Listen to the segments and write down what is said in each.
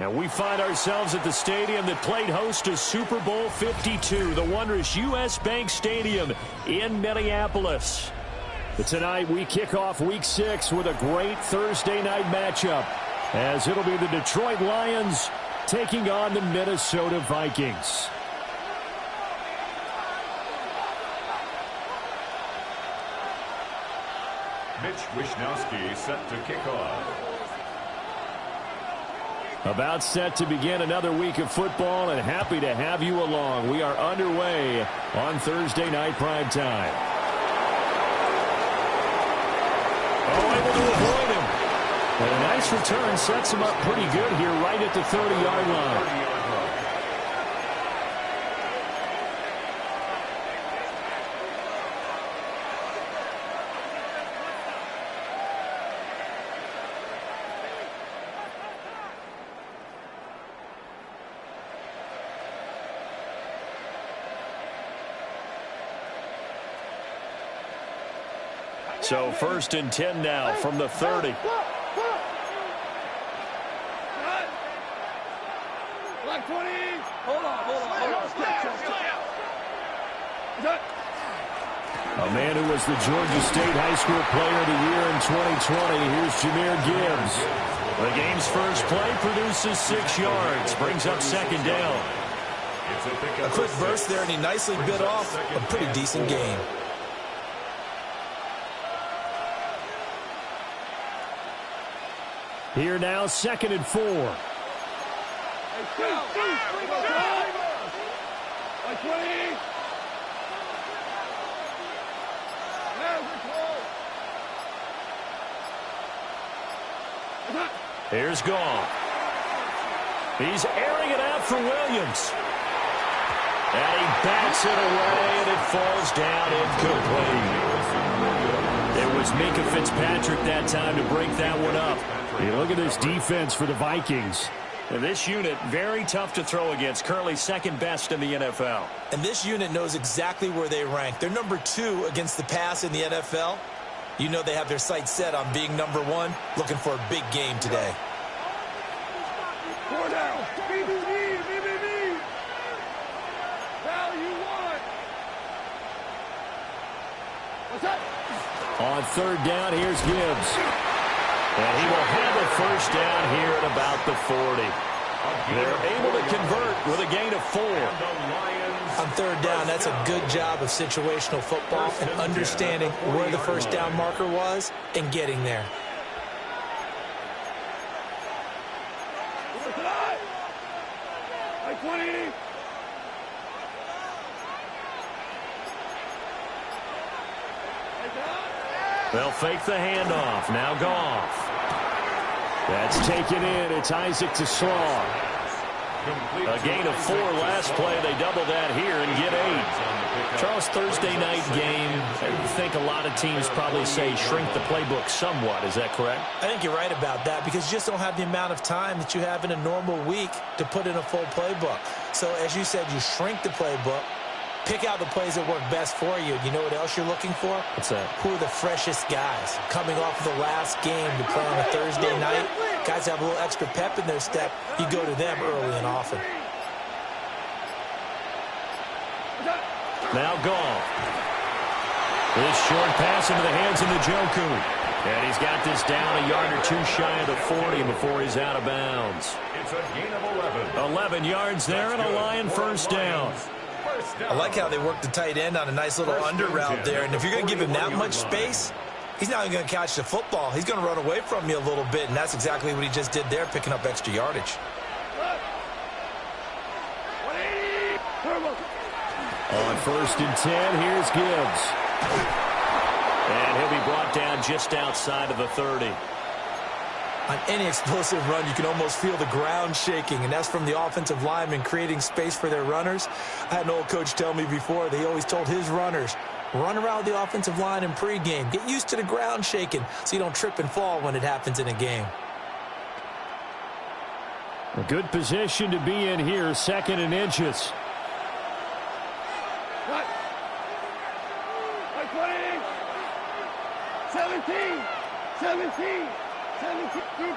And we find ourselves at the stadium that played host to Super Bowl 52, the wondrous U.S. Bank Stadium in Minneapolis. But tonight we kick off Week 6 with a great Thursday night matchup, as it'll be the Detroit Lions taking on the Minnesota Vikings. Mitch Wishnowsky set to kick off. About set to begin another week of football, and happy to have you along. We are underway on Thursday night primetime. Oh, able to avoid him. And a nice return sets him up pretty good here right at the 30-yard line. So 1st and 10 now from the 30. A man who was the Georgia State High School Player of the Year in 2020. Here's Jahmyr Gibbs. The game's first play produces 6 yards. Brings up 2nd down. A quick burst there, and he nicely bit off a pretty decent game. Here now, 2nd and 4. Here's Goff. He's airing it out for Williams. And he backs it away, and it falls down incomplete. It was Minka Fitzpatrick that time to break that one up. Hey, look at this defense for the Vikings. And this unit, very tough to throw against, currently 2nd best in the NFL. And this unit knows exactly where they rank. They're number 2 against the pass in the NFL. You know they have their sights set on being number 1, looking for a big game today. On 3rd down, here's Gibbs. And he will have a 1st down here at about the 40. They're able to convert with a gain of 4. On 3rd down, that's a good job of situational football and understanding where the 1st down marker was and getting there. They'll fake the handoff. Now Goff. That's taken in. It's Isaac to Slaw. A gain of 4 last play. They double that here and get 8. Charles, Thursday night game, I think a lot of teams probably say shrink the playbook somewhat. Is that correct? I think you're right about that because you just don't have the amount of time that you have in a normal week to put in a full playbook. So, as you said, you shrink the playbook. Pick out the plays that work best for you. You know what else you're looking for? What's that? Who are the freshest guys coming off of the last game to play on a Thursday night? Guys have a little extra pep in their step. You go to them early and often. Now Goff. This short pass into the hands of Njoku. And he's got this down a yard or 2 shy of the 40 before he's out of bounds. It's a gain of 11. 11 yards there and a Lion 1st down. I like how they work the tight end on a nice little under route there. And if you're going to give him that much space, he's not even going to catch the football. He's going to run away from you a little bit, and that's exactly what he just did there, picking up extra yardage. On 1st and 10, here's Gibbs. And he'll be brought down just outside of the 30. On any explosive run, you can almost feel the ground shaking, and that's from the offensive linemen creating space for their runners. I had an old coach tell me before, they always told his runners, run around the offensive line in pregame. Get used to the ground shaking so you don't trip and fall when it happens in a game. A good position to be in here, 2nd and inches. What? 17. 2 for 1.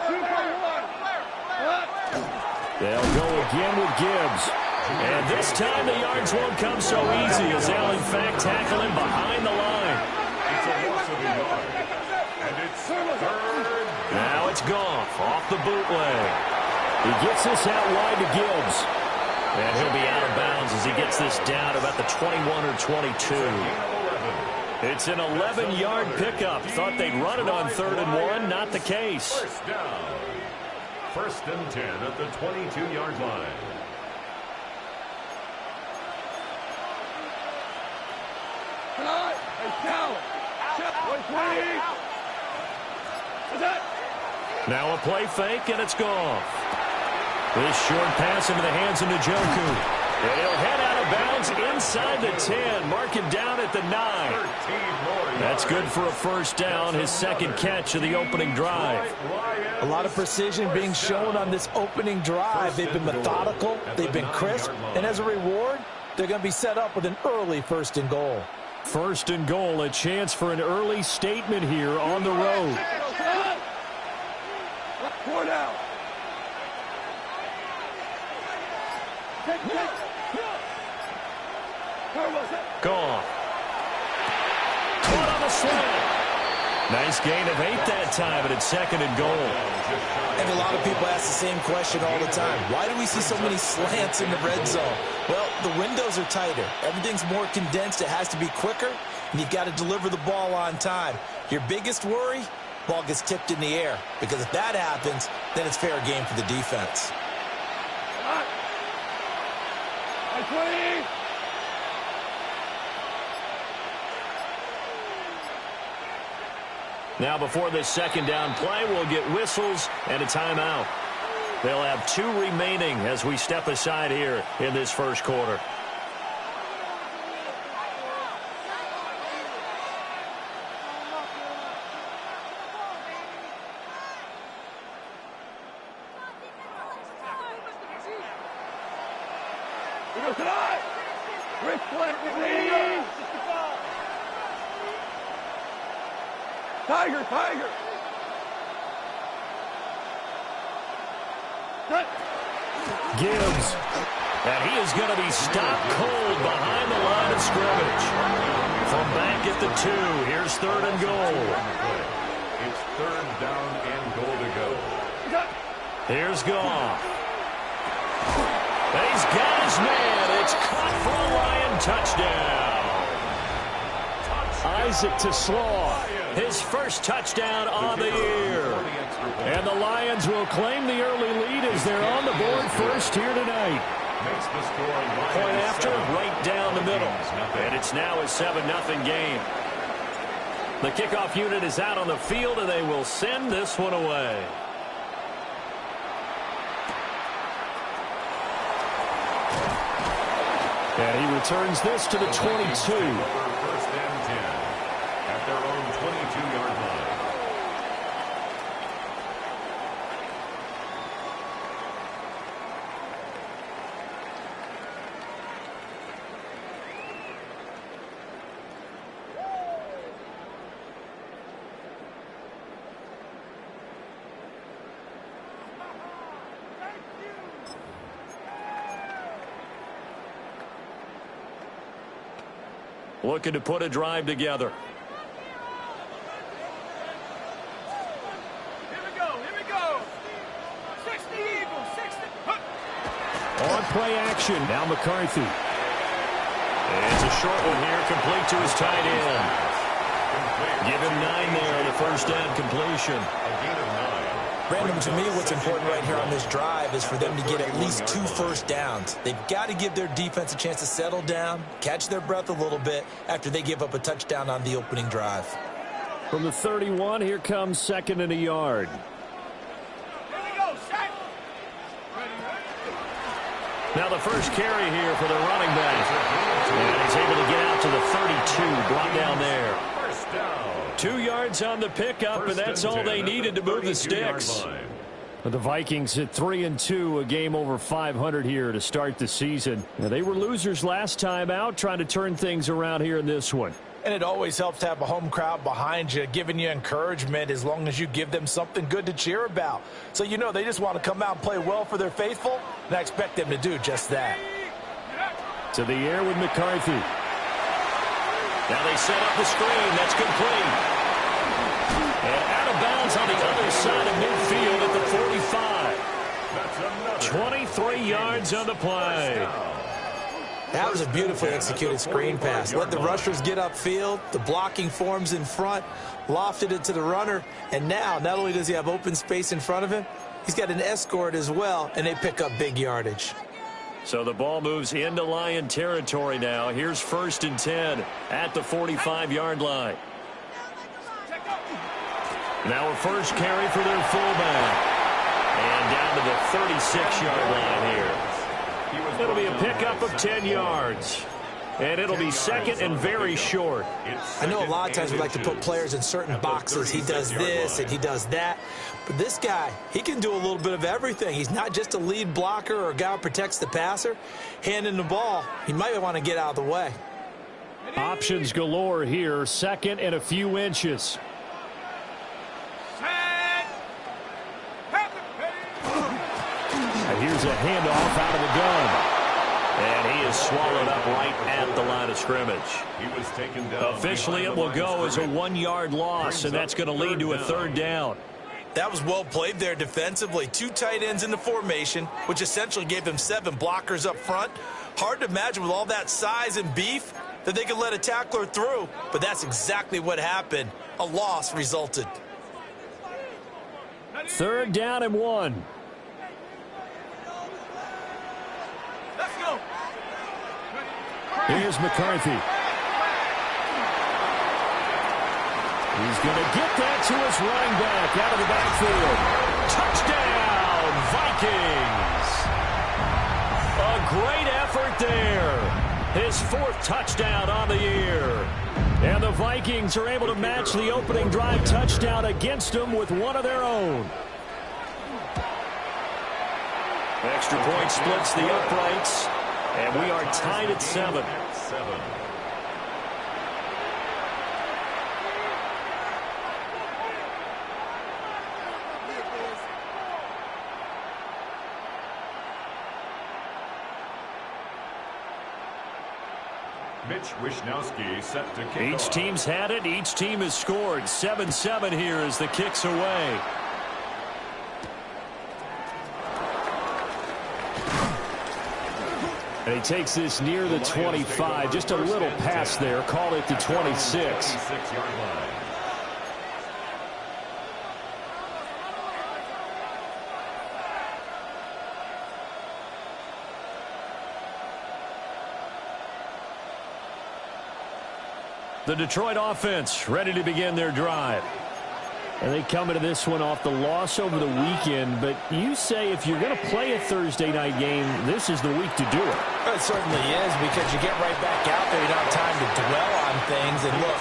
2 for 1. They'll go again with Gibbs. And this time the yards won't come so easy as they'll in fact tackle him behind the line. It's a loss of a yard. And it's third. Now it's Goff off the bootleg. He gets this out wide to Gibbs. And he'll be out of bounds as he gets this down about the 21 or 22. It's an 11-yard pickup. Thought they'd run it on 3rd and 1. Not the case. First down. 1st and 10 at the 22-yard line. Now a play fake, and it's Goff. This short pass into the hands of Njoku. And he'll head out of bounds inside the 10. Mark him down at the 9. That's good for a first down, his second catch of the opening drive. A lot of precision being shown on this opening drive. They've been methodical, they've been crisp, and as a reward, they're going to be set up with an early 1st and goal. 1st and goal, a chance for an early statement here on the road. Goff. Caught on the slant. Nice gain of 8 that time, but it's 2nd and goal. And a lot of people ask the same question all the time. Why do we see so many slants in the red zone? Well, the windows are tighter. Everything's more condensed. It has to be quicker, and you've got to deliver the ball on time. Your biggest worry? Ball gets tipped in the air, because if that happens, then it's fair game for the defense. Now before this 2nd down play, we'll get whistles and a timeout. They'll have 2 remaining as we step aside here in this 1st quarter. Tiger! Gibbs. And he is going to be stopped cold behind the line of scrimmage. From back at the 2, here's 3rd and goal. It's 3rd down and goal to go. Here's Goff. He's got his man. It's caught for a Lion touchdown. Isaac to Slaw. His first touchdown on the year. And the Lions will claim the early lead as they're on the board first here tonight. Point after, right down the middle. And it's now a 7-0 game. The kickoff unit is out on the field, and they will send this one away. And he returns this to the 22. Their own 22-yard line. Looking to put a drive together. On play action, now McCarthy. It's a short one here, complete to his tight end. Give him 9 there, the first down completion. Brandon, to me, what's important right here on this drive is for them to get at least 2 first downs. They've got to give their defense a chance to settle down, catch their breath a little bit after they give up a touchdown on the opening drive. From the 31, here comes 2nd and a yard. Now the first carry here for the running back. And he's able to get out to the 32, brought down there. 2 yards on the pickup, and that's all they needed to move the sticks. The Vikings at 3-2, a game over 500 here to start the season. Now, they were losers last time out, trying to turn things around here in this one. And it always helps to have a home crowd behind you, giving you encouragement as long as you give them something good to cheer about. So you know they just want to come out and play well for their faithful, and I expect them to do just that. To the air with McCarthy. Now they set up the screen. That's complete. And out of bounds on the other side of midfield at the 45. 23 yards on the play. That was a beautifully executed screen pass. Let the rushers get upfield. The blocking forms in front. Lofted it to the runner. And now, not only does he have open space in front of him, he's got an escort as well, and they pick up big yardage. So the ball moves into Lion territory now. Here's 1st and 10 at the 45-yard line. Now a first carry for their fullback. And down to the 36-yard line here. It'll be a pickup of 10 yards. And it'll be second and very short. I know a lot of times we like to put players in certain boxes. He does this and he does that. But this guy, he can do a little bit of everything. He's not just a lead blocker or a guy who protects the passer. Handing the ball, he might want to get out of the way. Options galore here. Second and a few inches. And here's a handoff out of the gun. And he is swallowed up right at the line of scrimmage. He was taken down. Officially, it will go as a 1-yard loss, and that's going to lead to a 3rd down. That was well played there defensively. 2 tight ends in the formation, which essentially gave them 7 blockers up front. Hard to imagine with all that size and beef that they could let a tackler through, but that's exactly what happened. A loss resulted. 3rd down and 1. Let's go. Here's McCarthy. He's going to get that to his running back out of the backfield. Touchdown, Vikings. A great effort there. His 4th touchdown on the year. And the Vikings are able to match the opening drive touchdown against them with one of their own. Extra point splits the uprights. And we are tied at 7. Mitch Wishnowski set to kick Each off. team's had it. Each team has scored. 7-7 here as the kick's away. And he takes this near the 25. Just a little pass there. Call it the 26. The Detroit offense ready to begin their drive. And they come into this one off the loss over the weekend. But you say if you're going to play a Thursday night game, this is the week to do it. It certainly is, because you get right back out there. You don't have time to dwell on things. And look,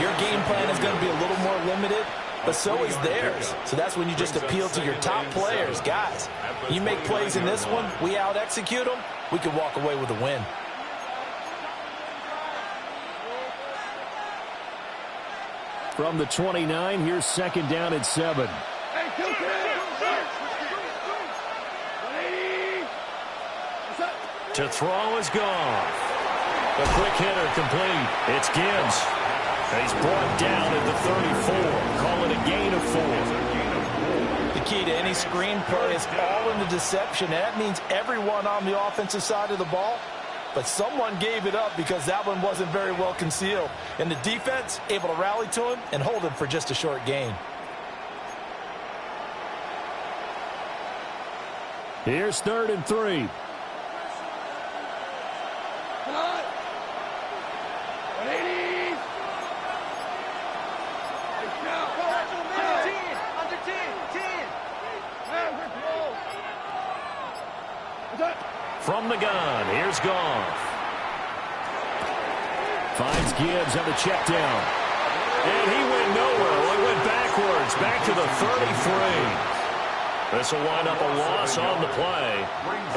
your game plan is going to be a little more limited, but so is theirs. So that's when you just appeal to your top players. Guys, you make plays in this one, we out-execute them, we can walk away with a win. From the 29, here's 2nd down and 7. To throw is Goff. A quick hitter complete. It's Gibbs. He's brought down at the 34. Call it a gain of 4. The key to any screen play is all in the deception. And that means everyone on the offensive side of the ball. But someone gave it up because that one wasn't very well concealed. And the defense able to rally to him and hold him for just a short gain. Here's 3rd and 3. From the gun, here's Goff. Finds Gibbs on the check down. And he went nowhere. Well, he went backwards, back to the 33. This will wind up a loss on the play.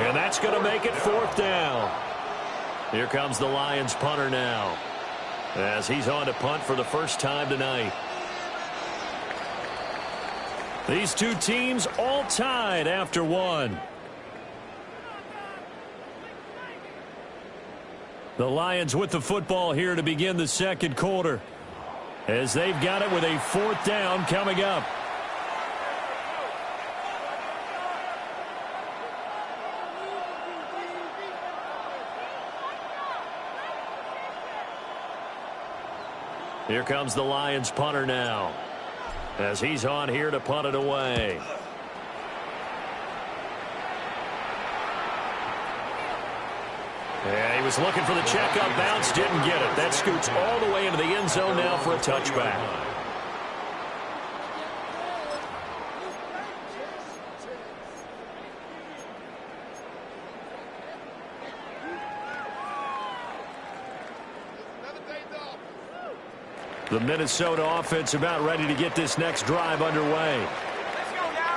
And that's going to make it 4th down. Here comes the Lions punter now. as he's on to punt for the first time tonight. These two teams all tied after one. The Lions with the football here to begin the second quarter, as they've got it with a 4th down coming up. Here comes the Lions punter now, as he's on here to punt it away. Yeah, he was looking for the checkup bounce, didn't get it. That scoots all the way into the end zone now for a touchback. The Minnesota offense about ready to get this next drive underway.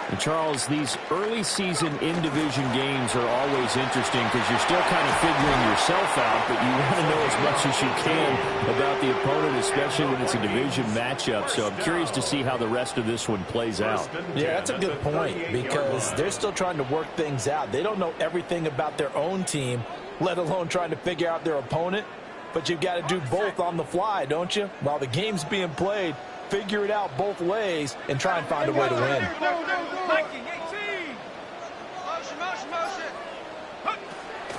And Charles, these early season in-division games are always interesting because you're still kind of figuring yourself out, but you want to know as much as you can about the opponent, especially when it's a division matchup. So I'm curious to see how the rest of this one plays out. Yeah, that's a good point because they're still trying to work things out. They don't know everything about their own team, let alone trying to figure out their opponent. But you've got to do both on the fly, don't you? While the game's being played, figure it out both ways and try and find a way to win.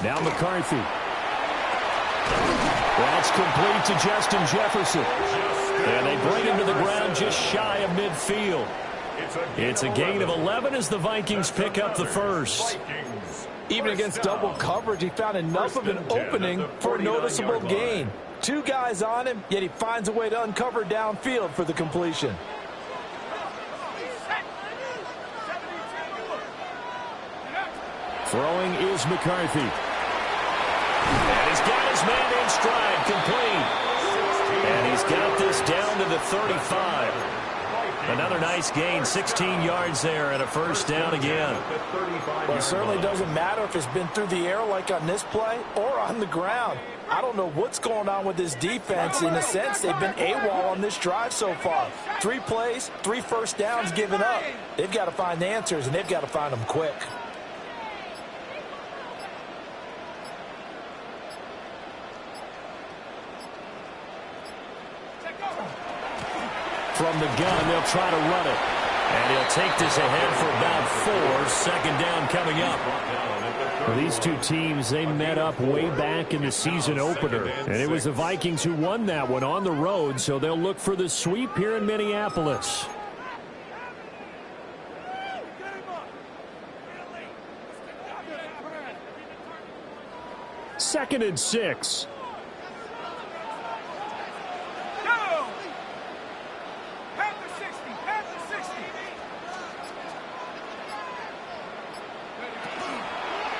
Now McCarthy. That's complete to Justin Jefferson. And they bring him to the ground just shy of midfield. It's a gain of 11 as the Vikings pick up the first. Even against double coverage, he found enough of an opening for a noticeable gain. 2 guys on him, yet he finds a way to uncover downfield for the completion. Throwing is McCarthy. And he's got his man in stride, complete. And he's got this down to the 35. Another nice gain, 16 yards there and a first down again. Well, it certainly doesn't matter if it's been through the air like on this play or on the ground. I don't know what's going on with this defense. In a sense, they've been AWOL on this drive so far. 3 plays, 3 first downs given up. They've got to find the answers, and they've got to find them quick. From the gun, they'll try to run it. And he'll take this ahead for about 4. 2nd down coming up. Well, these two teams, they met up way back in the season opener. And it was the Vikings who won that one on the road, so they'll look for the sweep here in Minneapolis. Second and 6.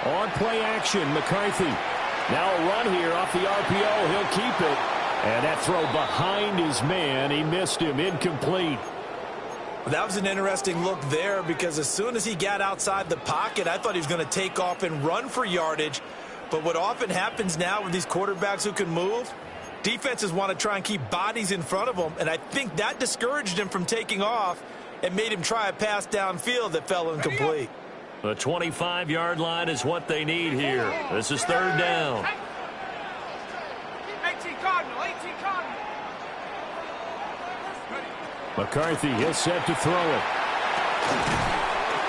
On play action, McCarthy. Now a run here off the RPO. He'll keep it. And that throw behind his man. He missed him. Incomplete. That was an interesting look there because as soon as he got outside the pocket, I thought he was going to take off and run for yardage. But what often happens now with these quarterbacks who can move, defenses want to try and keep bodies in front of them. And I think that discouraged him from taking off and made him try a pass downfield that fell incomplete. The 25-yard line is what they need here. This is 3rd down. 18 Cardinal, 18 Cardinal. McCarthy, he'll set to throw it.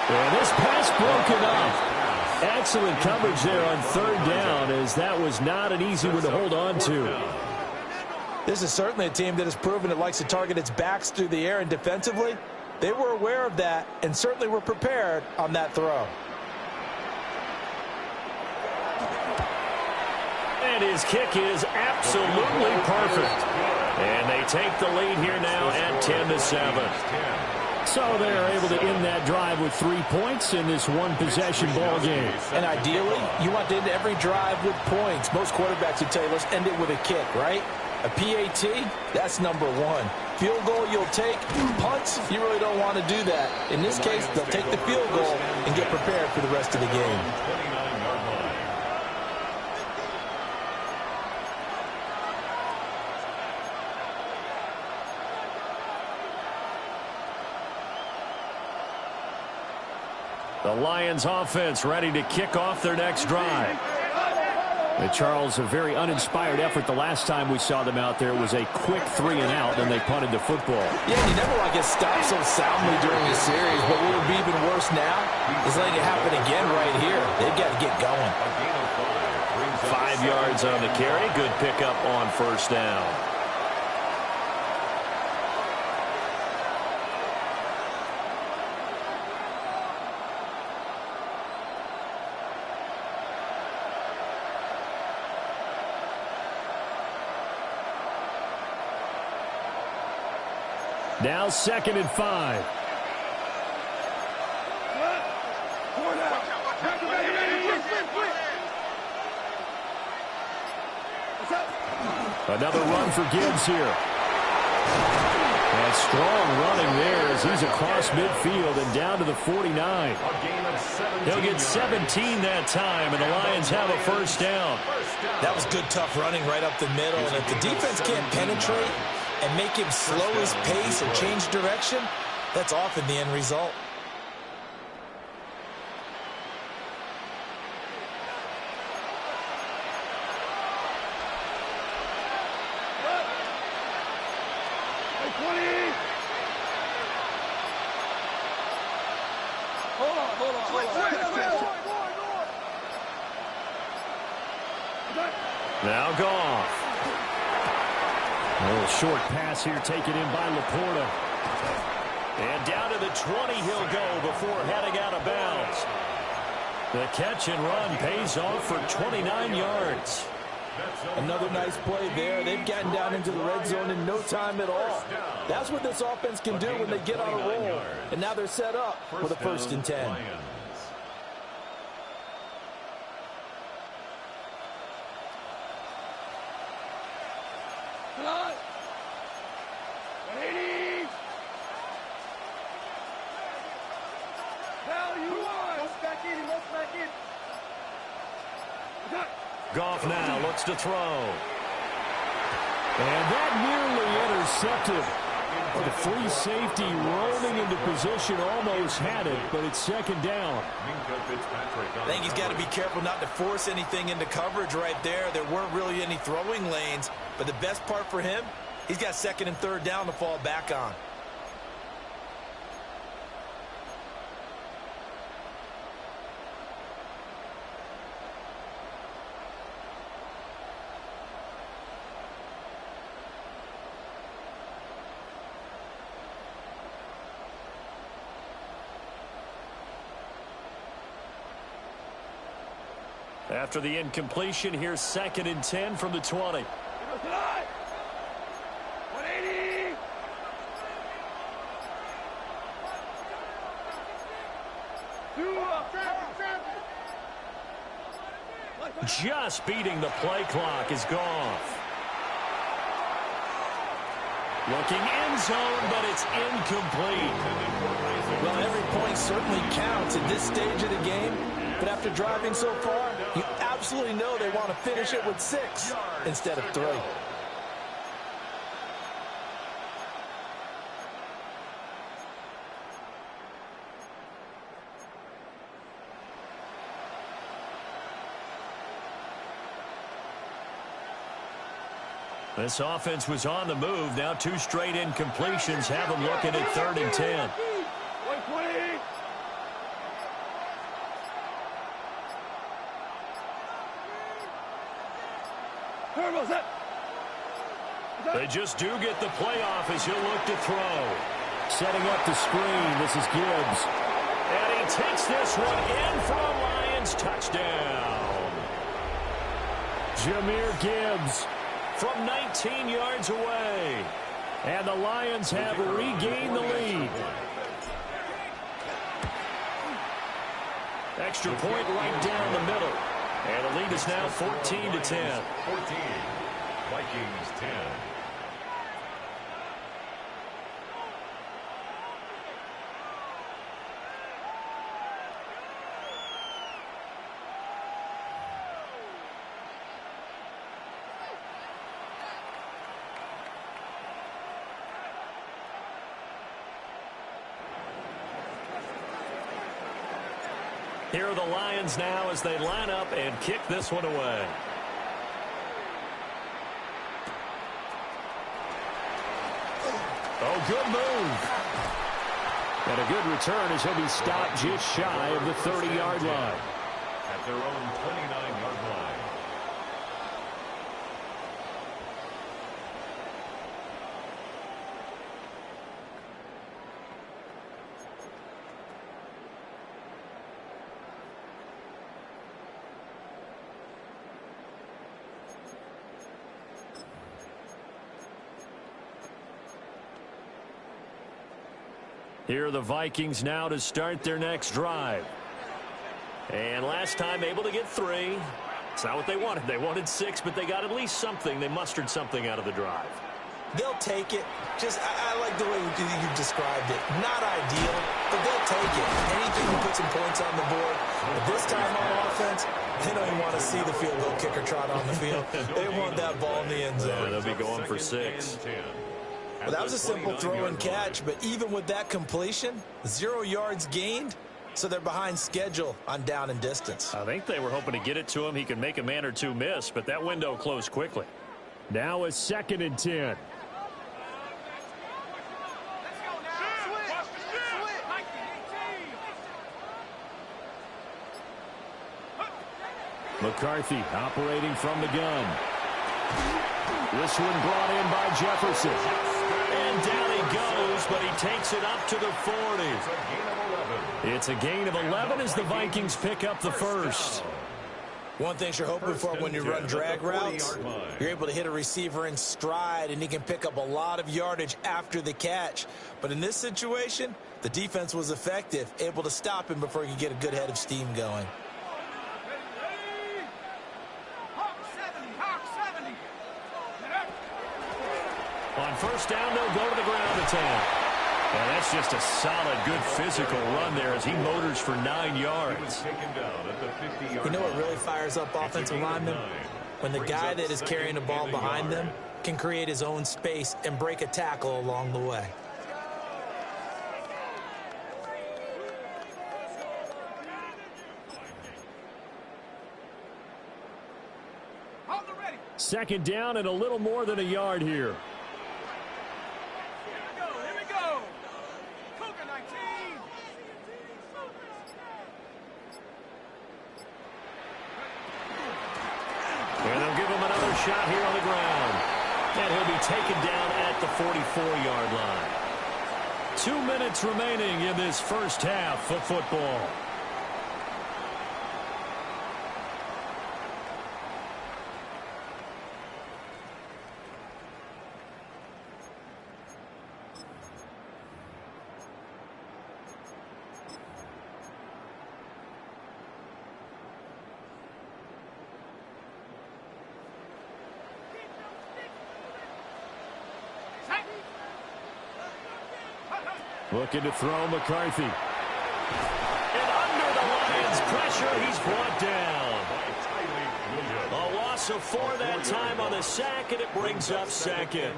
And this pass broken up. Excellent coverage there on 3rd down, as that was not an easy one to hold on to. This is certainly a team that has proven it likes to target its backs through the air, and defensively, they were aware of that and certainly were prepared on that throw. And his kick is absolutely perfect. And they take the lead here now at 10-7. So they're able to end that drive with 3 points in this one-possession ball game. And ideally, you want to end every drive with points. Most quarterbacks would tell you, let's end it with a kick, right? A PAT, that's number 1. Field goal you'll take. Punts, you really don't want to do that. In this case, they'll take the field goal and get prepared for the rest of the game. The Lions offense ready to kick off their next drive. And Charles, a very uninspired effort the last time we saw them out there was a quick 3-and-out, and they punted the football. Yeah, you never want to get stopped so soundly during a series, but what would be even worse now is letting it happen again right here. They've got to get going. 5 yards on the carry. Good pickup on first down. Now 2nd and 5. Another run for Gibbs here. And strong running there as he's across midfield and down to the 49. He'll get 17 that time, and the Lions have a first down. That was good, tough running right up the middle, and if the defense can't penetrate and make him slow his pace or change direction, that's often the end result. Now Goff. A little short pass here taken in by Laporta. And down to the 20 he'll go before heading out of bounds. The catch and run pays off for 29 yards. Another nice play there. They've gotten down into the red zone in no time at all. That's what this offense can do when they get on a roll. And now they're set up for the 1st and 10. Goff now looks to throw. And that nearly intercepted. The free safety rolling into position almost had it, but it's 2nd down. I think he's got to be careful not to force anything into coverage right there. There weren't really any throwing lanes, but the best part for him, he's got 2nd and 3rd down to fall back on. After the incompletion, here's 2nd and 10 from the 20. 180. Just beating the play clock is Goff. Looking end zone, but it's incomplete. Well, every point certainly counts at this stage of the game. But after driving so far, you absolutely know they want to finish it with 6 instead of 3. This offense was on the move. Now 2 straight incompletions have them looking at 3rd and 10. 120. They just do get the playoff as he'll look to throw. Setting up the screen, this is Gibbs. And he takes this one in for a Lions touchdown. Jahmyr Gibbs from 19 yards away. And the Lions have regained the lead. Extra point right down the middle. And the lead is now 14 to 10. 14. Vikings 10. Here are the Lions now as they line up and kick this one away. Oh, good move. And a good return as he'll be stopped just shy of the 30-yard line. At their own 29-yard line. Here are the Vikings now to start their next drive. And last time able to get 3. It's not what they wanted. They wanted 6, but they got at least something. They mustered something out of the drive. They'll take it. I like the way you described it. Not ideal, but they'll take it. Anything to put some points on the board. But this time on offense, they don't even want to see the field goal kicker trot on the field. They want that ball in the end zone. Yeah, they'll be going for 6. Well, that was a simple throw and catch, but even with that completion, 0 yards gained, so they're behind schedule on down and distance. I think they were hoping to get it to him. He could make a man or two miss, but that window closed quickly. Now a 2nd and 10. McCarthy operating from the gun. This one brought in by Jefferson. And down he goes, but he takes it up to the 40. It's a gain of 11 as the Vikings pick up the first. One thing you're hoping for when you run drag routes, you're able to hit a receiver in stride, and he can pick up a lot of yardage after the catch. But in this situation, the defense was effective, able to stop him before he could get a good head of steam going. On first down, they'll go to the ground attack. And that's just a solid, good physical run there as he motors for 9 yards. You know what really fires up offensive linemen? When the guy that is carrying the ball behind them can create his own space and break a tackle along the way. Second down and a little more than a yard here. And they'll give him another shot here on the ground. And he'll be taken down at the 44-yard line. 2 minutes remaining in this first half of football. Looking to throw McCarthy. And under the Lions' pressure, he's brought down. A loss of 4 that time on the sack, and it brings up second.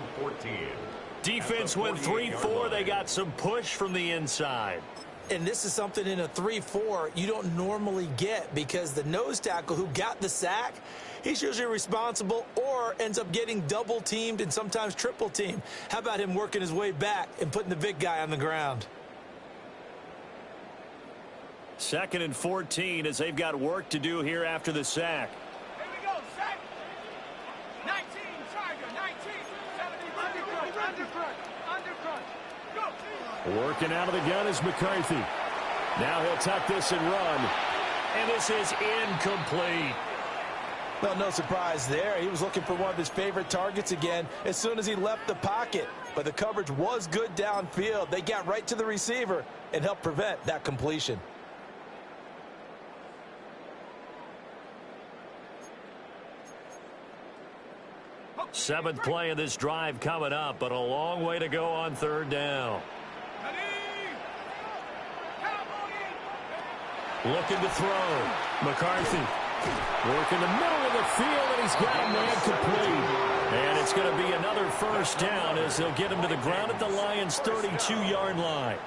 Defense went 3-4. They got some push from the inside. And this is something in a 3-4 you don't normally get because the nose tackle who got the sack, he's usually responsible or ends up getting double teamed and sometimes triple teamed. How about him working his way back and putting the big guy on the ground? 2nd and 14 as they've got work to do here after the sack. Here we go, sack. 19, Charger, 19, 70, undercut. Go. Working out of the gun is McCarthy. Now he'll tuck this and run. And this is incomplete. Well, no surprise there. He was looking for one of his favorite targets again as soon as he left the pocket. But the coverage was good downfield. They got right to the receiver and helped prevent that completion. Seventh play of this drive coming up, but a long way to go on 3rd down. Looking to throw. McCarthy working the middle of the field, and he's got a man complete. And it's going to be another first down as they'll get him to the ground at the Lions' 32-yard line.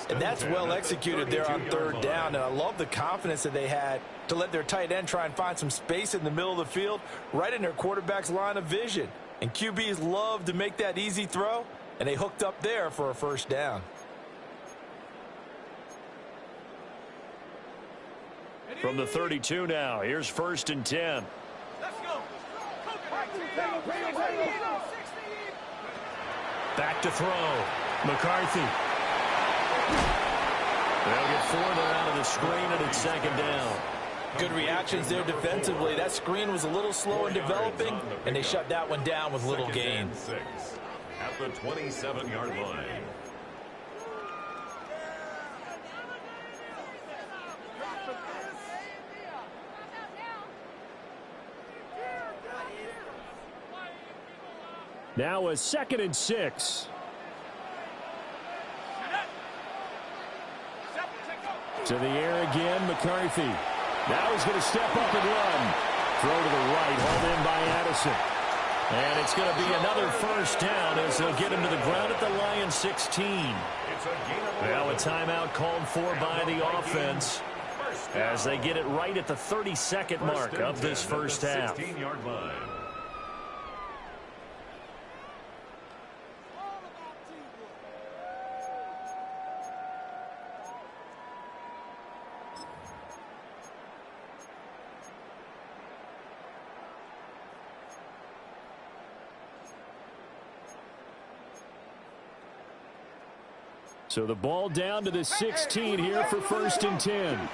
And that's well executed there on third down. And I love the confidence that they had to let their tight end try and find some space in the middle of the field, right in their quarterback's line of vision. And QBs love to make that easy throw, and they hooked up there for a first down. From the 32 now, here's 1st and 10. Let's go. Back to throw. McCarthy. They'll get 4 there out of the screen, and it's 2nd down. Good reactions there defensively. That screen was a little slow in developing, and they shut that one down with little gain. 6 at the 27-yard line. Now a 2nd and 6. To the air again, McCarthy. Now he's going to step up and run. Throw to the right, hauled in by Addison. And it's going to be another first down as they'll get him to the ground at the Lions 16. Well, a timeout called for by the offense as they get it right at the 32nd mark of this first half. 16-yard line. So the ball down to the 16 here for 1st and 10.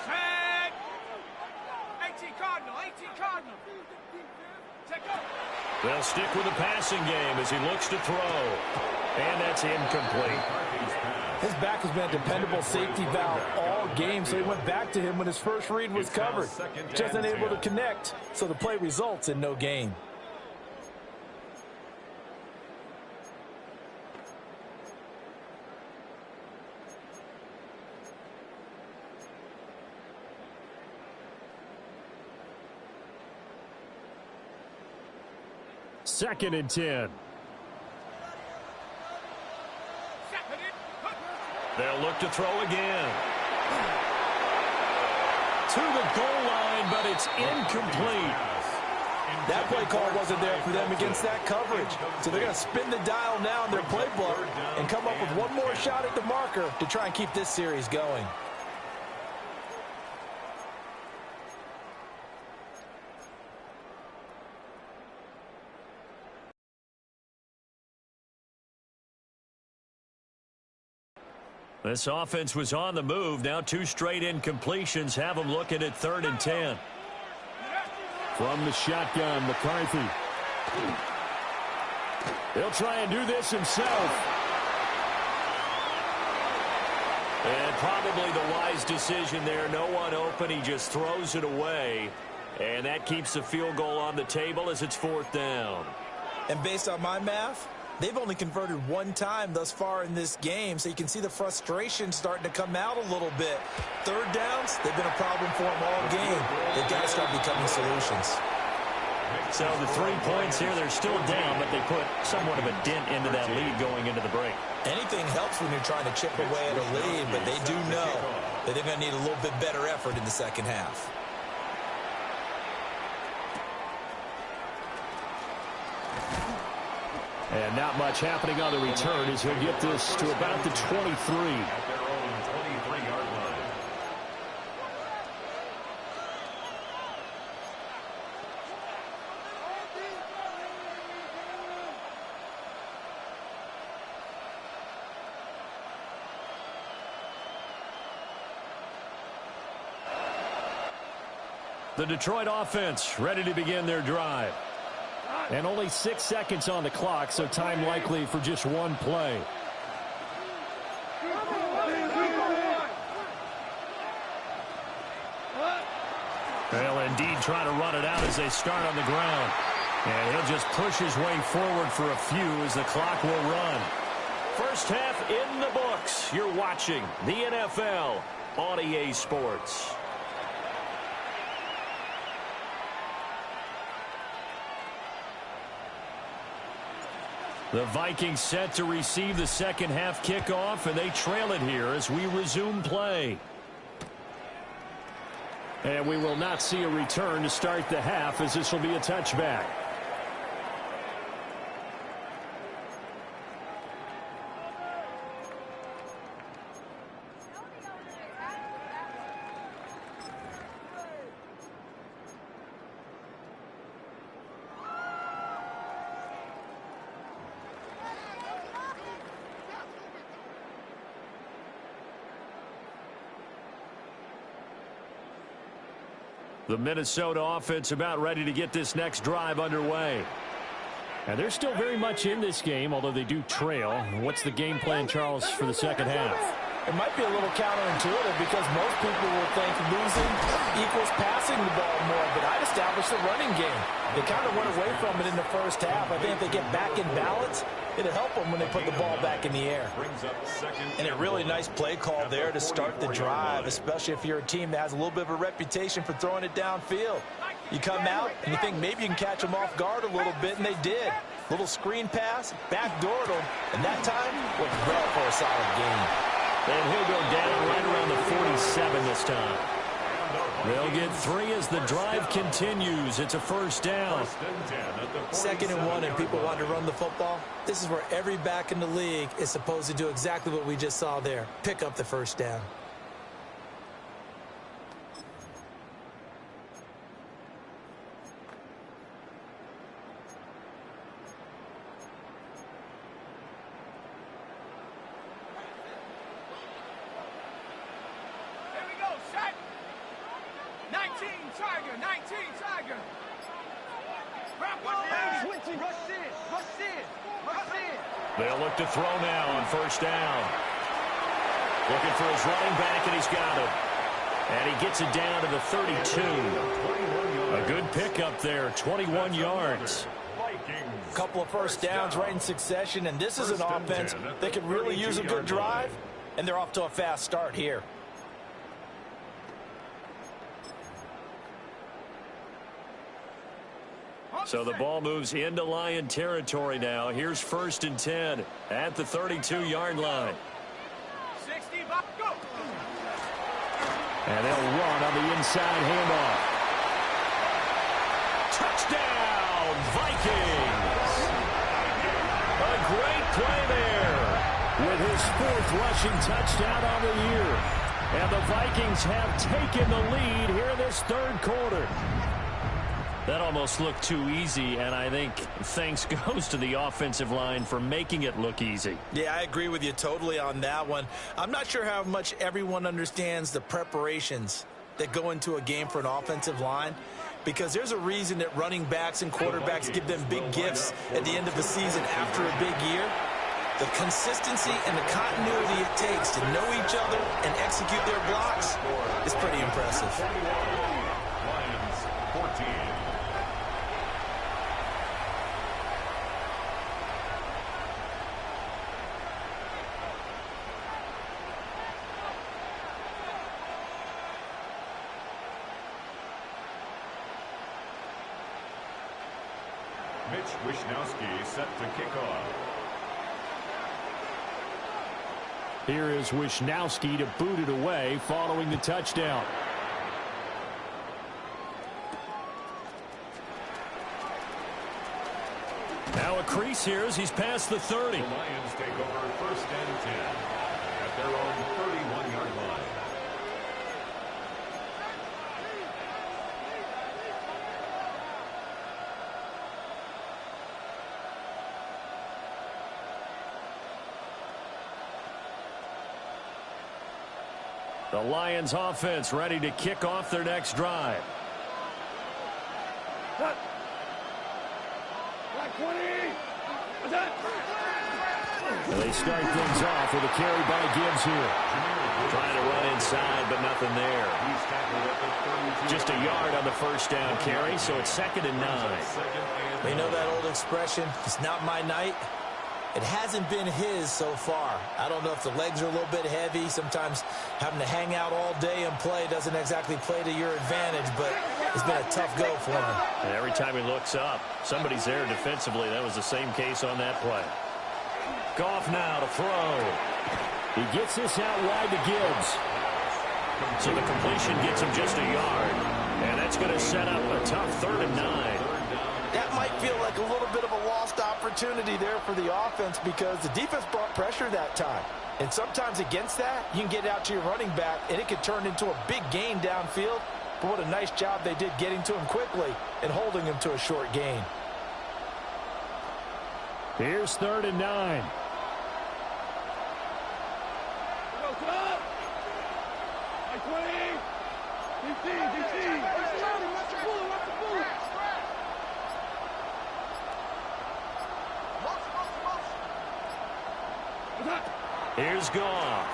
Set. 18 Cardinal. Take over. They'll stick with the passing game as he looks to throw. And that's incomplete. His back has been a dependable safety valve all game, so he went back to him when his first read was covered. Just unable to connect, so the play results in no gain. Second and 10. They'll look to throw again. To the goal line, but it's incomplete. That play call wasn't there for them against that coverage. So they're going to spin the dial now in their playbook and come up with one more shot at the marker to try and keep this series going. This offense was on the move. Now 2 straight incompletions have them looking at 3rd and 10. From the shotgun, McCarthy. He'll try and do this himself. And probably the wise decision there. No one open. He just throws it away. And that keeps the field goal on the table as it's 4th down. And based on my math, they've only converted 1 time thus far in this game, so you can see the frustration starting to come out a little bit. 3rd downs, they've been a problem for them all game. They've got to start becoming solutions. So the 3 points here, they're still down, but they put somewhat of a dent into that lead going into the break. Anything helps when you're trying to chip away at a lead, but they do know that they're going to need a little bit better effort in the second half. And not much happening on the return as he'll get this to about the 23. At their own 23-yard line. The Detroit offense ready to begin their drive. And only 6 seconds on the clock, so time likely for just 1 play. They'll indeed try to run it out as they start on the ground. And he'll just push his way forward for a few as the clock will run. First half in the books. You're watching the NFL on EA Sports. The Vikings set to receive the second half kickoff, and they trail it here as we resume play. And we will not see a return to start the half, as this will be a touchback. The Minnesota offense about ready to get this next drive underway. And they're still very much in this game, although they do trail. What's the game plan, Charles, for the second half? It might be a little counterintuitive because most people will think losing equals passing the ball more, but I'd establish the running game. They kind of went away from it in the first half. I think if they get back in balance, it'll help them when they put the ball back in the air. And a really nice play call there to start the drive, especially if you're a team that has a little bit of a reputation for throwing it downfield. You come out and you think maybe you can catch them off guard a little bit, and they did. Little screen pass, backdoored them, and that time went well for a solid gain. And he'll go down right around the 47 this time. They'll get 3 as the drive continues. It's a first down. 2nd and 1, and people want to run the football. This is where every back in the league is supposed to do exactly what we just saw there. Pick up the first down. They'll look to throw now on first down. Looking for his running back, and he's got him. And he gets it down to the 32. A good pickup there, 21 yards. A couple of first downs right in succession, and this is an offense that could really use a good drive, and they're off to a fast start here. So the ball moves into Lion territory now. Here's 1st and 10 at the 32-yard line. 60, go. And they'll run on the inside handoff. Touchdown, Vikings! A great play there with his 4th rushing touchdown on the year. And the Vikings have taken the lead here in this 3rd quarter. That almost looked too easy, and I think thanks goes to the offensive line for making it look easy. Yeah, I agree with you totally on that one. I'm not sure how much everyone understands the preparations that go into a game for an offensive line, because there's a reason that running backs and quarterbacks give them big gifts at the end of the season after a big year. The consistency and the continuity it takes to know each other and execute their blocks is pretty impressive. Lions 14. Mitch Wishnowsky set to kick off. Here is Wishnowsky to boot it away following the touchdown. Now a crease here as he's past the 30. The Lions take over 1st and 10 at their own 31-yard line. The Lions offense ready to kick off their next drive. And they start things off with a carry by Gibbs here. Trying to run inside, but nothing there. Just a yard on the first down carry, so it's 2nd and 9. You know that old expression, it's not my night? It hasn't been his so far. I don't know if the legs are a little bit heavy. Sometimes having to hang out all day and play doesn't exactly play to your advantage, but It's been a tough go for him. And every time he looks up, somebody's there defensively. That was the same case on that play. Goff now to throw. He gets this out wide to Gibbs. So the completion gets him just a yard. And that's going to set up a tough 3rd and 9. That might feel like a little bit of a lost opportunity there for the offense because the defense brought pressure that time. And sometimes against that, you can get out to your running back, and it could turn into a big gain downfield. But what a nice job they did getting to him quickly and holding him to a short gain. Here's 3rd and 9. Here's Goff.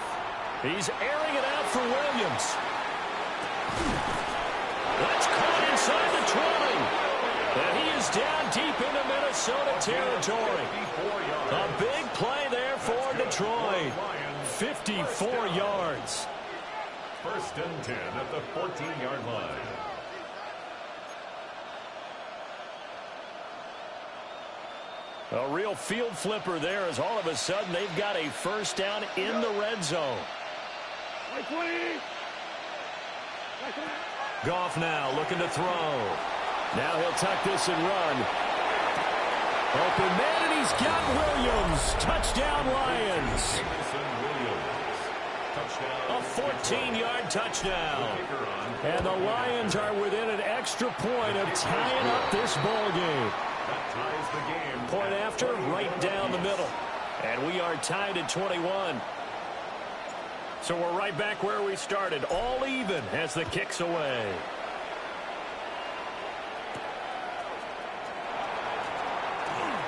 He's airing it out for Williams. That's caught inside the 20. And he is down deep into Minnesota territory. A big play there for Detroit. 54 yards. 1st and 10 at the 14-yard line. A real field flipper there as all of a sudden they've got a 1st down in the red zone. Goff now looking to throw. Now he'll tuck this and run. Open man, and he's got Williams. Touchdown, Lions. A 14-yard touchdown. And the Lions are within an extra point of tying up this ball game. That ties the game. Point after, right down the middle. And we are tied at 21. So we're right back where we started, all even as the kick's away.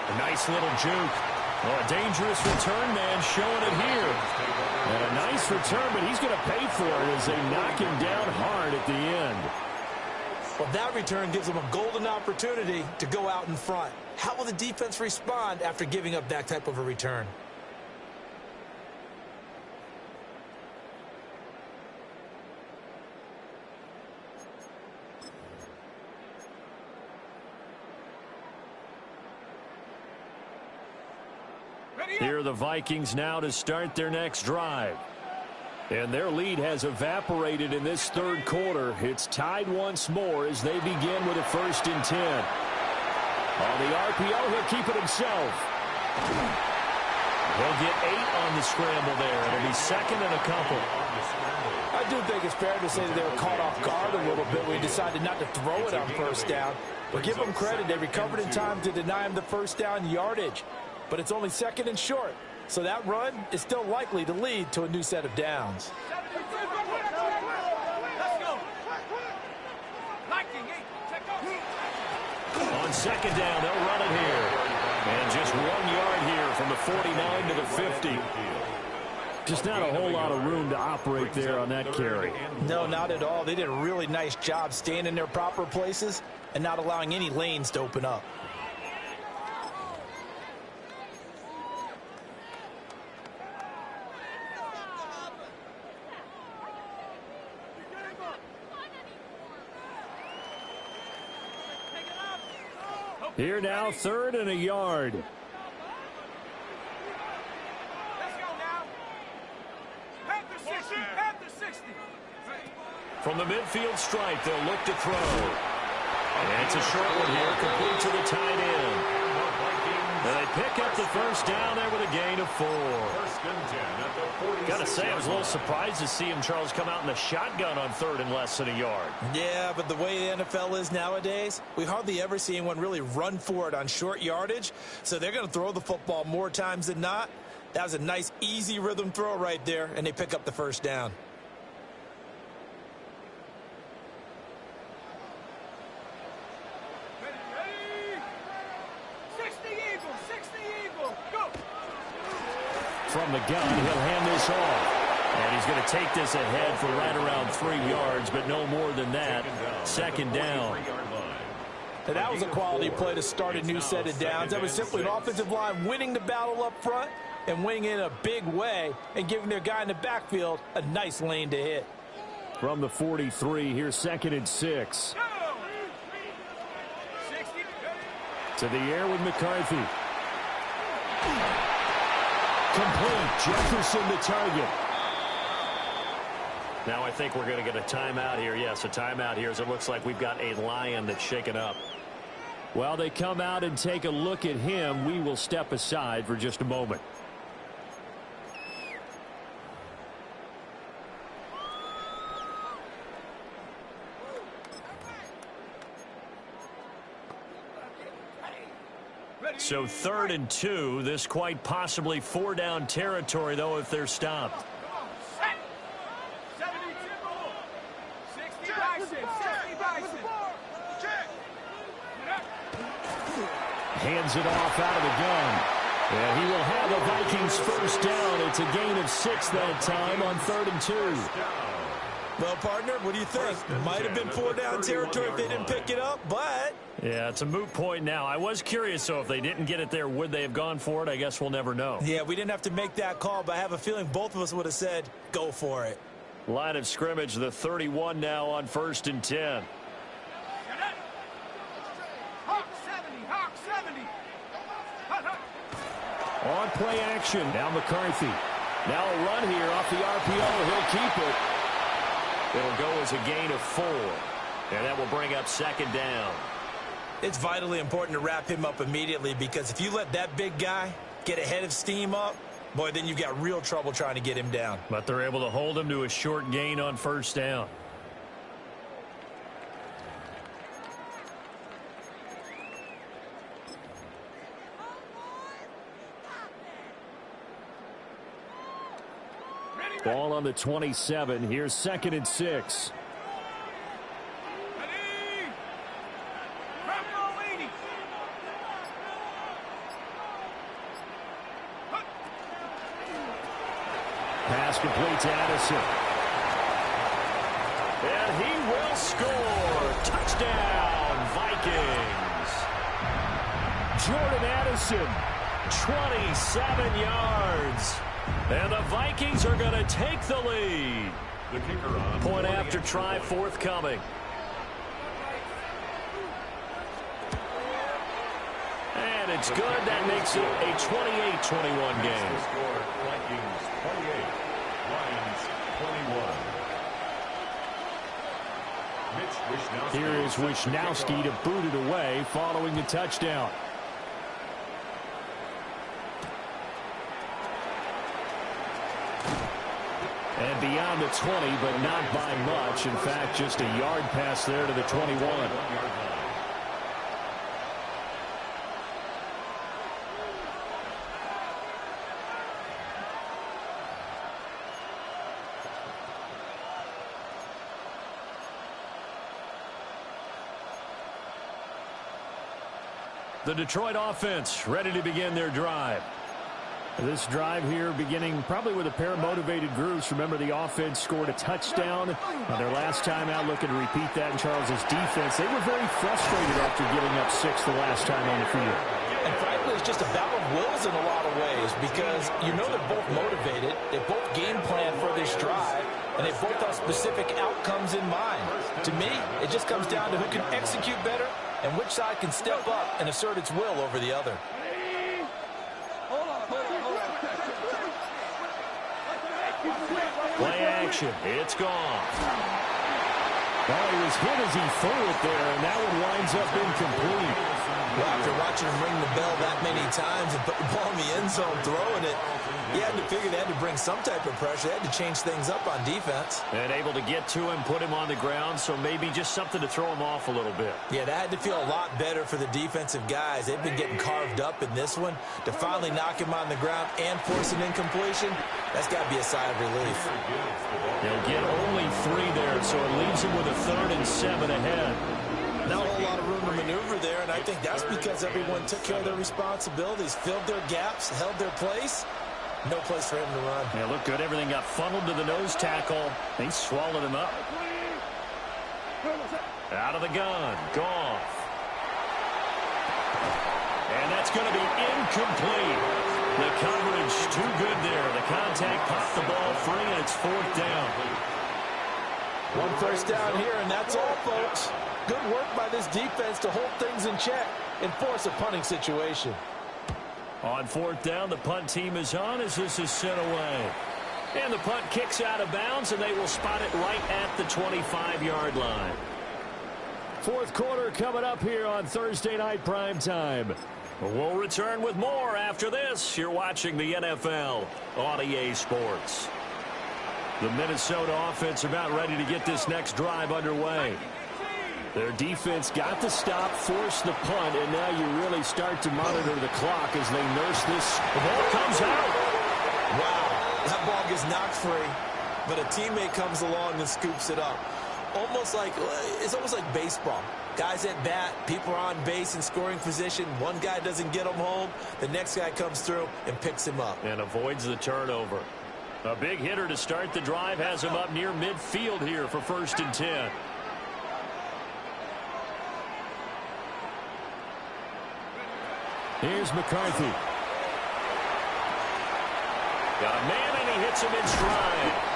A nice little juke. Oh, a dangerous return man showing it here. And a nice return, but he's going to pay for it as they knock him down hard at the end. Well, that return gives them a golden opportunity to go out in front. How will the defense respond after giving up that type of a return? Here are the Vikings now to start their next drive. And their lead has evaporated in this 3rd quarter. It's tied once more as they begin with a 1st and 10. On the RPO, he'll keep it himself. They'll get 8 on the scramble there. It'll be 2nd and a couple. I do think it's fair to say that they were caught off guard a little bit when he decided not to throw it on 1st down. But give them credit. They recovered in time to deny him the 1st down yardage. But it's only 2nd and short. So that run is still likely to lead to a new set of downs. On 2nd down, they'll run it here. And just 1 yard here from the 49 to the 50. Just not a whole lot of room to operate there on that carry. No, not at all. They did a really nice job staying in their proper places and not allowing any lanes to open up. Here now, 3rd and a yard. Let's go now. Panther 60, Panther 60. From the midfield stripe, they'll look to throw. And it's a short one here, complete to the tight end. And they pick up the 1st down there with a gain of 4. 1st and 10 at the 46. Got to say, I was a little surprised to see him, Charles, come out in the shotgun on 3rd and less than a yard. Yeah, but the way the NFL is nowadays, we hardly ever see anyone really run for it on short yardage. So they're going to throw the football more times than not. That was a nice, easy rhythm throw right there, and they pick up the 1st down. From the gun, he'll hand this off. And he's going to take this ahead for right around 3 yards, but no more than that. 2nd down. And that was a quality play to start a new set of downs. That was simply an offensive line winning the battle up front and winning in a big way and giving their guy in the backfield a nice lane to hit. From the 43, here's 2nd and 6. To the air with McCarthy. Complete. Jefferson the target. Now I think we're going to get a timeout here. Yes, a timeout here as it looks like we've got a Lion that's shaken up. While they come out and take a look at him, we will step aside for just a moment. So 3rd and 2. This quite possibly 4-down territory, though, if they're stopped. Hands it off out of the gun. And he will have the Vikings first down. It's a gain of 6 that time on 3rd and 2. Well, partner, what do you think? Might have been 4-down territory if they didn't pick it up, but... Yeah, it's a moot point now. I was curious, so if they didn't get it there, would they have gone for it? I guess we'll never know. Yeah, we didn't have to make that call, but I have a feeling both of us would have said, go for it. Line of scrimmage, the 31 now on 1st and 10. On play action. Now McCarthy. Now a run here off the RPO. He'll keep it. It'll go as a gain of 4. And that will bring up 2nd down. It's vitally important to wrap him up immediately because if you let that big guy get ahead of steam up, boy, then you've got real trouble trying to get him down. But they're able to hold him to a short gain on 1st down. Ball on the 27. Here's 2nd and 6. Pass complete to Addison. And he will score. Touchdown, Vikings. Jordan Addison. 27 yards. And the Vikings are going to take the lead. The kicker on Point after try forthcoming. And it's good. That makes it a 28-21 game. Score, Vikings 28, Lions 21. Here is Wisnowski to boot it away following the touchdown. And beyond the 20, but not by much. In fact, just a yard pass there to the 21. The Detroit offense ready to begin their drive. This drive here beginning probably with a pair of motivated groups. Remember, the offense scored a touchdown on their last time out, looking to repeat that in Charles's defense. They were very frustrated after giving up 6 the last time on the field. And frankly, it's just a battle of wills in a lot of ways because you know they're both motivated. They both game plan for this drive, and they both have specific outcomes in mind. To me, it just comes down to who can execute better and which side can step up and assert its will over the other. Play action. It's gone. Well, he was hit as he threw it there, and that one winds up incomplete. Well, after watching him ring the bell that many times and put the ball in the end zone throwing it, he had to figure they had to bring some type of pressure. They had to change things up on defense. And able to get to him, put him on the ground, so maybe just something to throw him off a little bit. Yeah, that had to feel a lot better for the defensive guys. They've been getting carved up in this one. To finally knock him on the ground and force an incompletion, that's got to be a sigh of relief. They'll get only 3 there, so it leaves him with a 3rd and 7 ahead. Not a whole lot of room to maneuver there, and I think that's because everyone took care of their responsibilities, filled their gaps, held their place. No place for him to run. Yeah, looked good. Everything got funneled to the nose tackle. They swallowed him up. Out of the gun. Goff. And that's going to be incomplete. The coverage too good there. The contact popped the ball free, and it's 4th down. One first down here, and that's all, folks. Good work by this defense to hold things in check and force a punting situation. On fourth down, the punt team is on as this is sent away. And the punt kicks out of bounds, and they will spot it right at the 25-yard line. Fourth quarter coming up here on Thursday Night Primetime. We'll return with more after this. You're watching the NFL on EA Sports. The Minnesota offense about ready to get this next drive underway. Their defense got the stop, forced the punt, and now you really start to monitor the clock as they nurse this. The ball comes out. Wow, that ball gets knocked free, but a teammate comes along and scoops it up. It's almost like baseball. Guys at bat, people are on base in scoring position. One guy doesn't get him home. The next guy comes through and picks him up. And avoids the turnover. A big hitter to start the drive has him up near midfield here for 1st and 10. Here's McCarthy. Got a man, and he hits him in stride.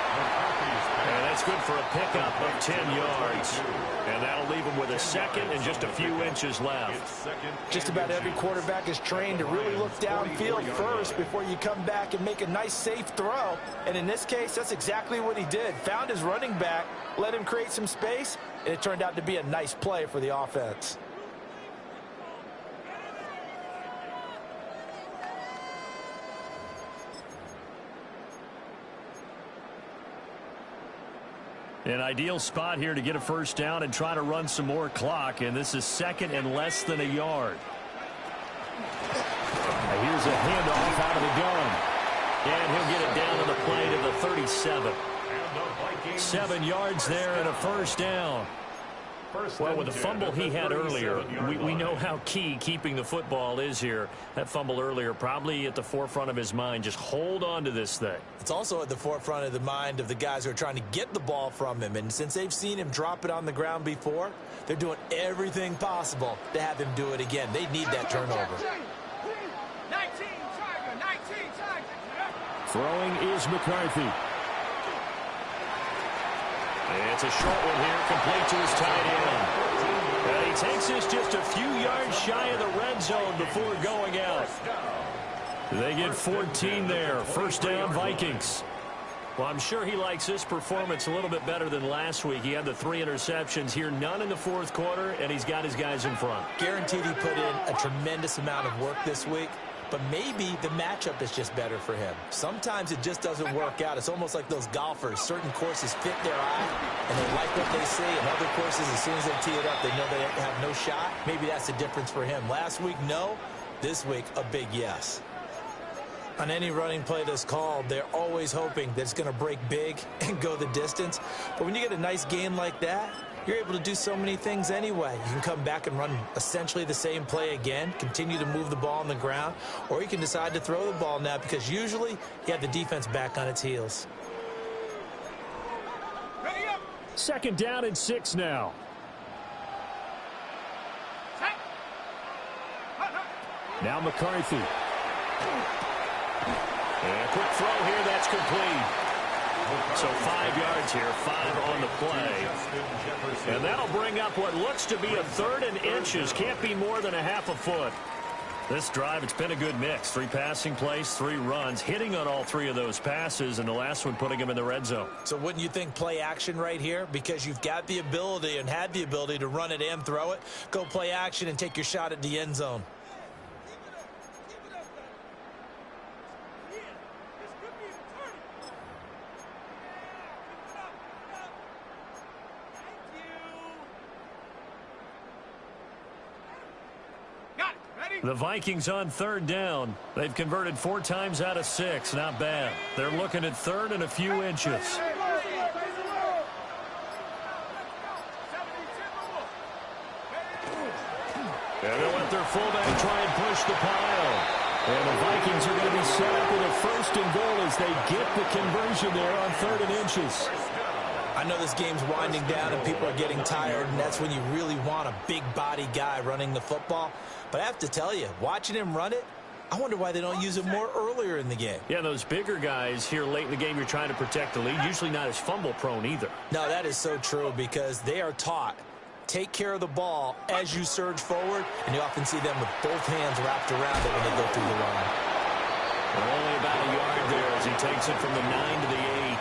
And that's good for a pickup of 10 yards. And that'll leave him with a second and just a few inches left. Just about every quarterback is trained to really look downfield first before you come back and make a nice, safe throw. And in this case, that's exactly what he did. Found his running back, let him create some space, and it turned out to be a nice play for the offense. An ideal spot here to get a first down and try to run some more clock, and this is second and less than a yard. Here's a handoff out of the gun. And he'll get it down to the play to the 37. 7 yards there and a first down. Well, with the fumble he had earlier, we know how key keeping the football is here. That fumble earlier probably at the forefront of his mind. Just hold on to this thing. It's also at the forefront of the mind of the guys who are trying to get the ball from him. And since they've seen him drop it on the ground before, they're doing everything possible to have him do it again. They need that turnover. 19 Tiger. Throwing is McCarthy. It's a short one here, complete to his tight end. And he takes this just a few yards shy of the red zone before going out. They get 14 there. First down, Vikings. Well, I'm sure he likes this performance a little bit better than last week. He had the 3 interceptions here, none in the fourth quarter, and he's got his guys in front. Guaranteed he put in a tremendous amount of work this week. But maybe the matchup is just better for him. Sometimes it just doesn't work out. It's almost like those golfers. Certain courses fit their eye, and they like what they see. And other courses, as soon as they tee it up, they know they have no shot. Maybe that's the difference for him. Last week, no. This week, a big yes. On any running play that's called, they're always hoping that it's going to break big and go the distance. But when you get a nice gain like that, you're able to do so many things anyway. You can come back and run essentially the same play again, continue to move the ball on the ground, or you can decide to throw the ball now because usually you have the defense back on its heels. Second down and 6 now. Now McCarthy. And a quick throw here, that's complete. So 5 yards here, 5 on the play. And that'll bring up what looks to be a 3rd and inches. Can't be more than a half a foot. This drive, it's been a good mix. 3 passing plays, 3 runs, hitting on all 3 of those passes, and the last one putting him in the red zone. So wouldn't you think play action right here? Because you've got the ability and had the ability to run it and throw it. Go play action and take your shot at the end zone. The Vikings on 3rd down. They've converted 4 times out of 6. Not bad. They're looking at 3rd and a few inches. And they'll let their fullback try and push the pile. And the Vikings are going to be set up with a 1st and goal as they get the conversion there on 3rd and inches. I know this game's winding down and people are getting tired, and that's when you really want a big body guy running the football. But I have to tell you, watching him run it, I wonder why they don't use it more earlier in the game. Yeah, those bigger guys here late in the game, you're trying to protect the lead, usually not as fumble-prone either. No, that is so true because they are taught, take care of the ball as you surge forward, and you often see them with both hands wrapped around it when they go through the line. Only about a yard there as he takes it from the 9 to the 8.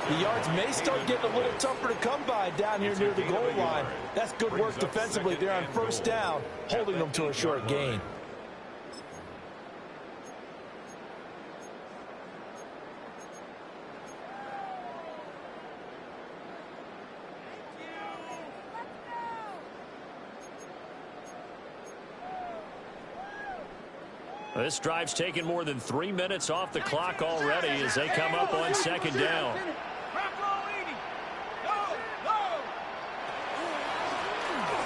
The yards may start getting a little tougher to come by down here near the goal line. That's good work defensively there on first down, holding them to a short gain. This drive's taken more than 3 minutes off the clock already as they come up on second down.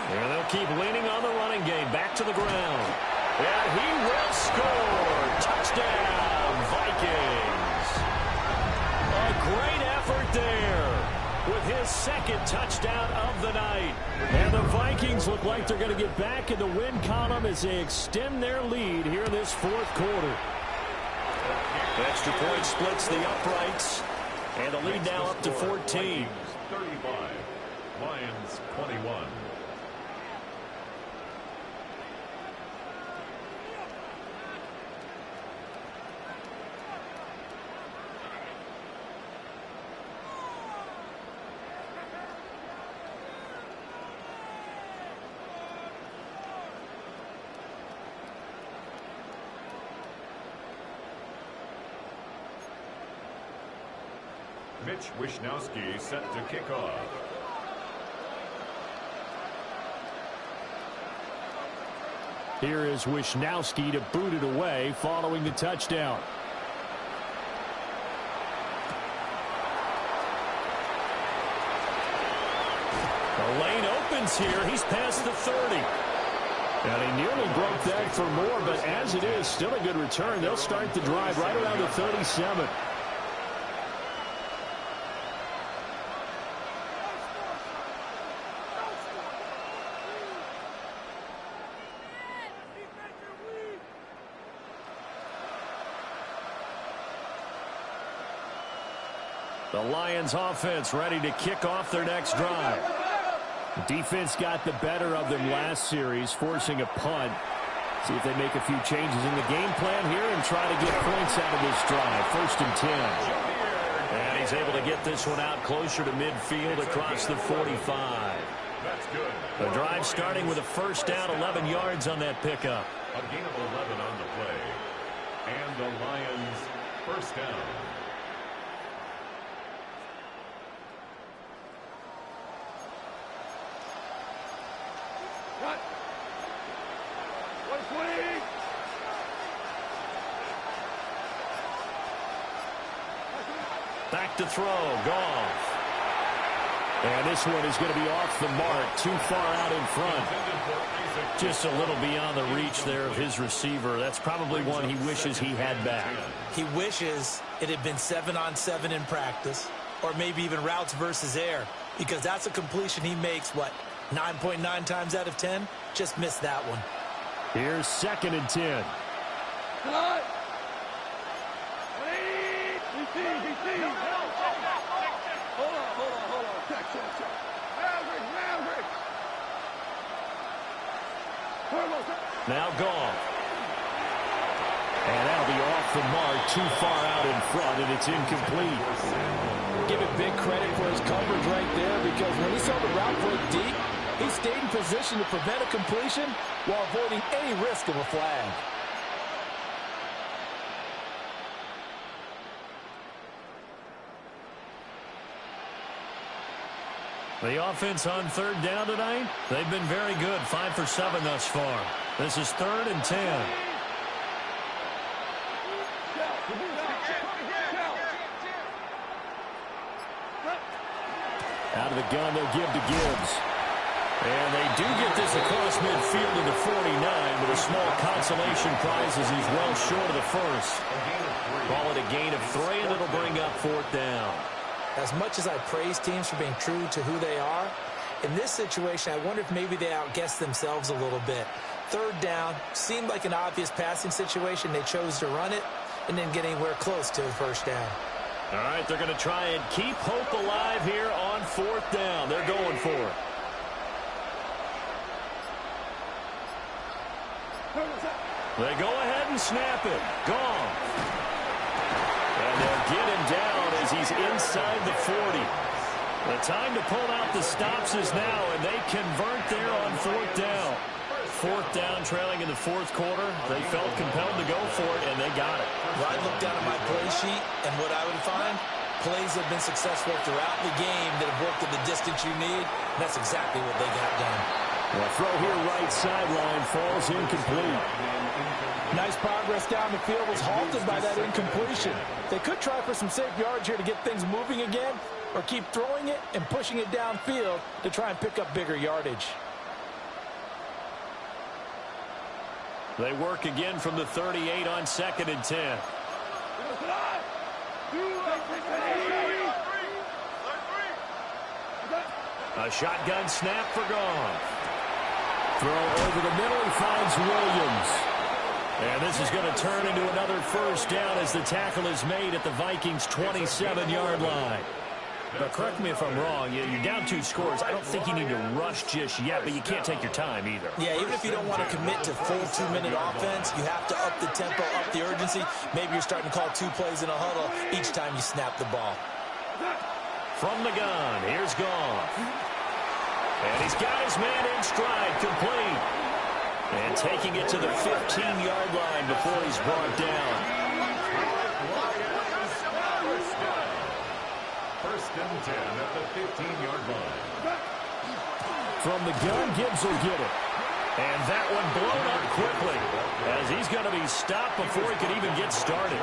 And they'll keep leaning on the running game. Back to the ground. And he will score. Touchdown, Vikings. A great effort there with his second touchdown of the night. And the Vikings look like they're going to get back in the win column as they extend their lead here in this fourth quarter. The extra point splits the uprights. And the lead now up to 14. 35. Lions 21. Mitch Wishnowsky set to kick off. Here is Wishnowsky to boot it away following the touchdown. The lane opens here. He's past the 30. And he nearly broke that for more, but as it is, still a good return. They'll start the drive right around the 37. The Lions offense ready to kick off their next drive. The defense got the better of them last series, forcing a punt. See if they make a few changes in the game plan here and try to get points out of this drive. 1st and 10. And he's able to get this one out closer to midfield across the 45. That's good. The drive starting with a first down, 11 yards on that pickup. A gain of 11 on the play. And the Lions first down. Back to throw, Goff. And this one is going to be off the mark, too far out in front. Just a little beyond the reach there of his receiver. That's probably one he wishes he had back. He wishes it had been 7-on-7 in practice, or maybe even routes versus air, because that's a completion he makes, 9.9 times out of 10? Just missed that one. Here's 2nd and 10. Now Goff. And that'll be off the mark, too far out in front, and it's incomplete. Give it big credit for his coverage right there, because when he saw the route break deep, he stayed in position to prevent a completion while avoiding any risk of a flag. The offense on 3rd down tonight, they've been very good. 5 for 7 thus far. This is 3rd and 10. Out of the gun, they'll give to Gibbs. And they do get this across midfield to the 49 with a small consolation prize as he's well short of the first. Call it a gain of 3, and it'll bring up 4th down. As much as I praise teams for being true to who they are, in this situation, I wonder if maybe they outguessed themselves a little bit. third down seemed like an obvious passing situation. They chose to run it and didn't get anywhere close to the first down. All right, they're going to try and keep hope alive here on fourth down. They're going for it. They go ahead and snap it. Gone. And they'll get him down as he's inside the 40. The time to pull out the stops is now, and they convert there on fourth down. Fourth down, trailing in the fourth quarter. They felt compelled to go for it, and they got it. Well, I looked down at my play sheet, and what I would find, plays have been successful throughout the game that have worked at the distance you need, and that's exactly what they got done. The throw here right sideline falls incomplete. Nice progress down the field was halted by that incompletion. They could try for some safe yards here to get things moving again, or keep throwing it and pushing it downfield to try and pick up bigger yardage. They work again from the 38 on 2nd and 10. A shotgun snap for Goff. Throw over the middle, he finds Williams. And this is going to turn into another first down as the tackle is made at the Vikings' 27-yard line. But correct me if I'm wrong, you're down 2 scores. I don't think you need to rush just yet, but you can't take your time either. Yeah, even if you don't want to commit to full 2-minute offense, you have to up the tempo, up the urgency. Maybe you're starting to call 2 plays in a huddle each time you snap the ball. From the gun, here's Goff. And he's got his man in stride, complete. And taking it to the 15-yard line before he's brought down. First and 10 at the 15-yard line. From the gun, Gibbs will get it. And that one blown up quickly as he's going to be stopped before he could even get started.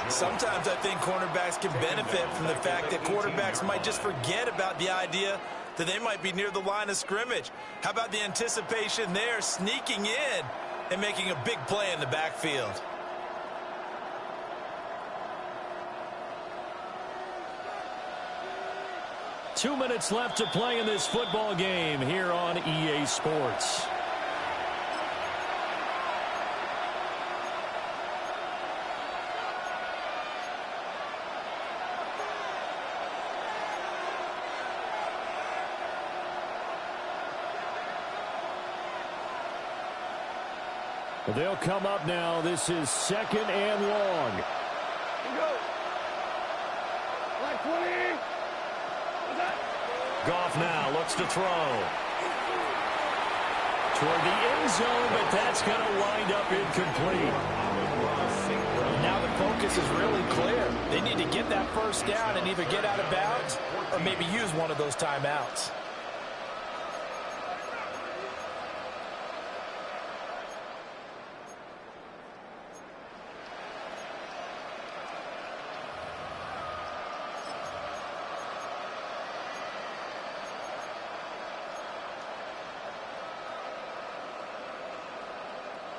Sometimes I think cornerbacks can benefit from the fact that quarterbacks might just forget about the idea that they might be near the line of scrimmage. How about the anticipation there, sneaking in and making a big play in the backfield? Two minutes left to play in this football game here on EA Sports. They'll come up now. This is 2nd and long. Goff now looks to throw. Toward the end zone, but that's going to wind up incomplete. Now the focus is really clear. They need to get that first down and either get out of bounds or maybe use one of those timeouts.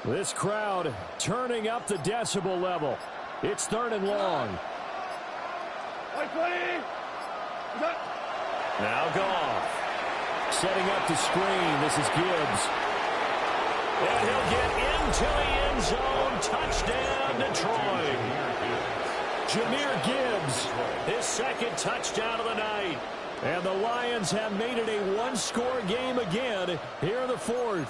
This crowd turning up the decibel level. It's 3rd and long. Now Goff. Setting up the screen. This is Gibbs. And he'll get into the end zone. Touchdown, Detroit. Jahmyr Gibbs. His 2nd touchdown of the night. And the Lions have made it a one-score game again here in the 4th.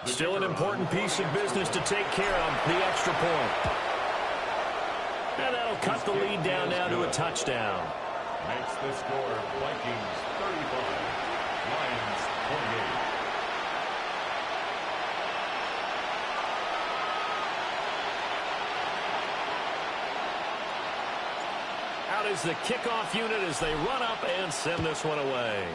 Still an important piece of business to take care of, the extra point. And that'll cut the lead down now to a touchdown. Makes the score Vikings 35, Lions 28. Out is the kickoff unit as they run up and send this one away.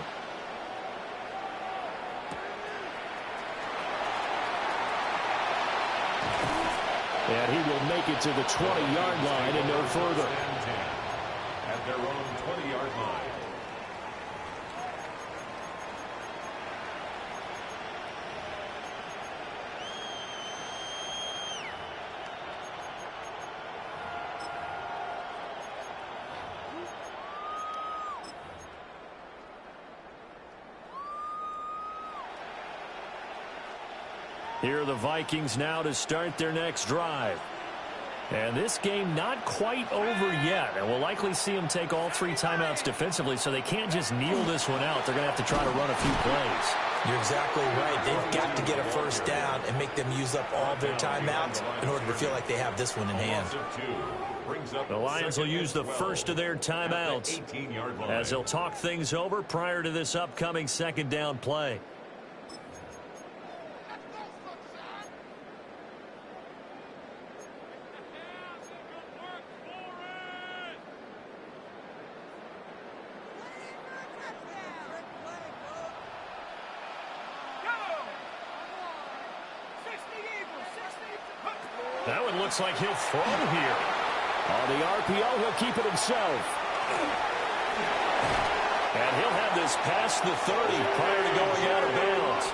And he will make it to the 20-yard line and no further. At their own 20-yard line. Here are the Vikings now to start their next drive. And this game not quite over yet. And we'll likely see them take all 3 timeouts defensively, so they can't just kneel this one out. They're going to have to try to run a few plays. You're exactly right. They've got to get a first down and make them use up all their timeouts in order to feel like they have this one in hand. The Lions will use the first of their timeouts as they'll talk things over prior to this upcoming second down play. That one looks like he'll throw here. On the RPO, he'll keep it himself. And he'll have this past the 30 prior to going out of bounds.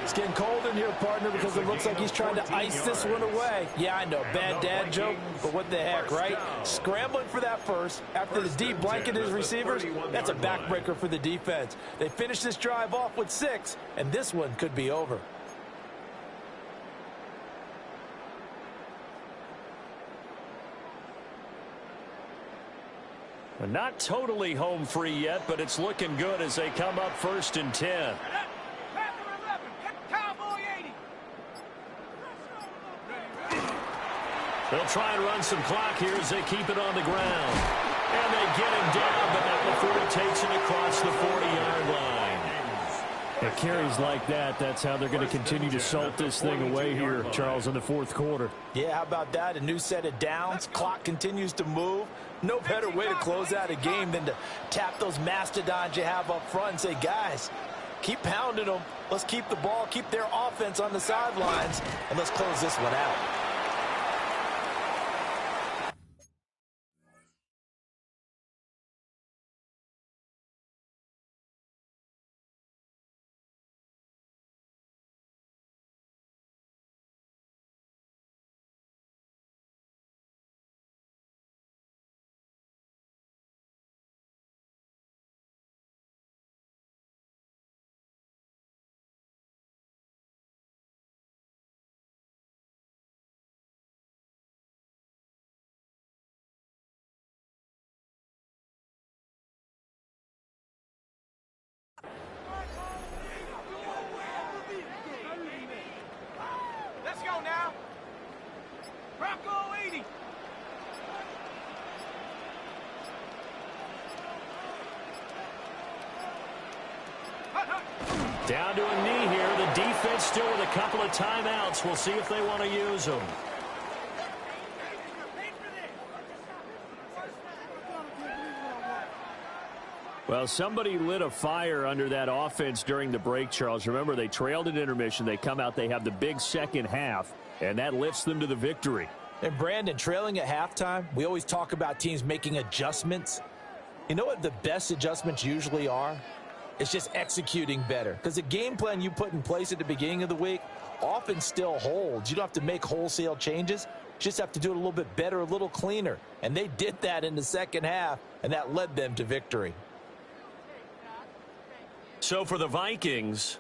It's getting cold in here, partner, because it looks like he's trying to ice this one away. Yeah, I know, bad dad joke, but what the heck, right? Scrambling for that first after the deep blanket his receivers, that's a backbreaker for the defense. They finished this drive off with 6, and this one could be over. Not totally home free yet, but it's looking good as they come up 1st and 10. They'll try and run some clock here as they keep it on the ground. And they get him down, but not before he takes it across the 40-yard line. It carries like that. That's how they're going to continue to salt this thing away here, Charles, in the 4th quarter. Yeah, how about that? A new set of downs. Clock continues to move. No better way to close out a game than to tap those mastodons you have up front and say, guys, keep pounding them. Let's keep the ball, keep their offense on the sidelines, and let's close this one out. Let's go now. Bronco 80. Down to a knee here. The defense still with a couple of timeouts. We'll see if they want to use them. Well, somebody lit a fire under that offense during the break, Charles. Remember, they trailed at intermission. They come out, they have the big second half, and that lifts them to the victory. And, Brandon, trailing at halftime, we always talk about teams making adjustments. You know what the best adjustments usually are? It's just executing better. Because the game plan you put in place at the beginning of the week often still holds. You don't have to make wholesale changes. You just have to do it a little bit better, a little cleaner. And they did that in the second half, and that led them to victory. So for the Vikings,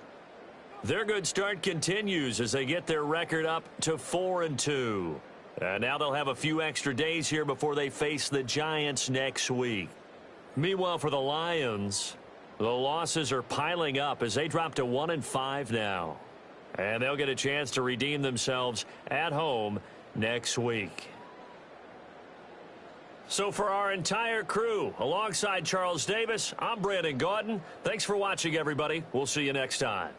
their good start continues as they get their record up to 4-2. And now they'll have a few extra days here before they face the Giants next week. Meanwhile, for the Lions, the losses are piling up as they drop to 1-5 now. And they'll get a chance to redeem themselves at home next week. So for our entire crew, alongside Charles Davis, I'm Brandon Gaudin. Thanks for watching, everybody. We'll see you next time.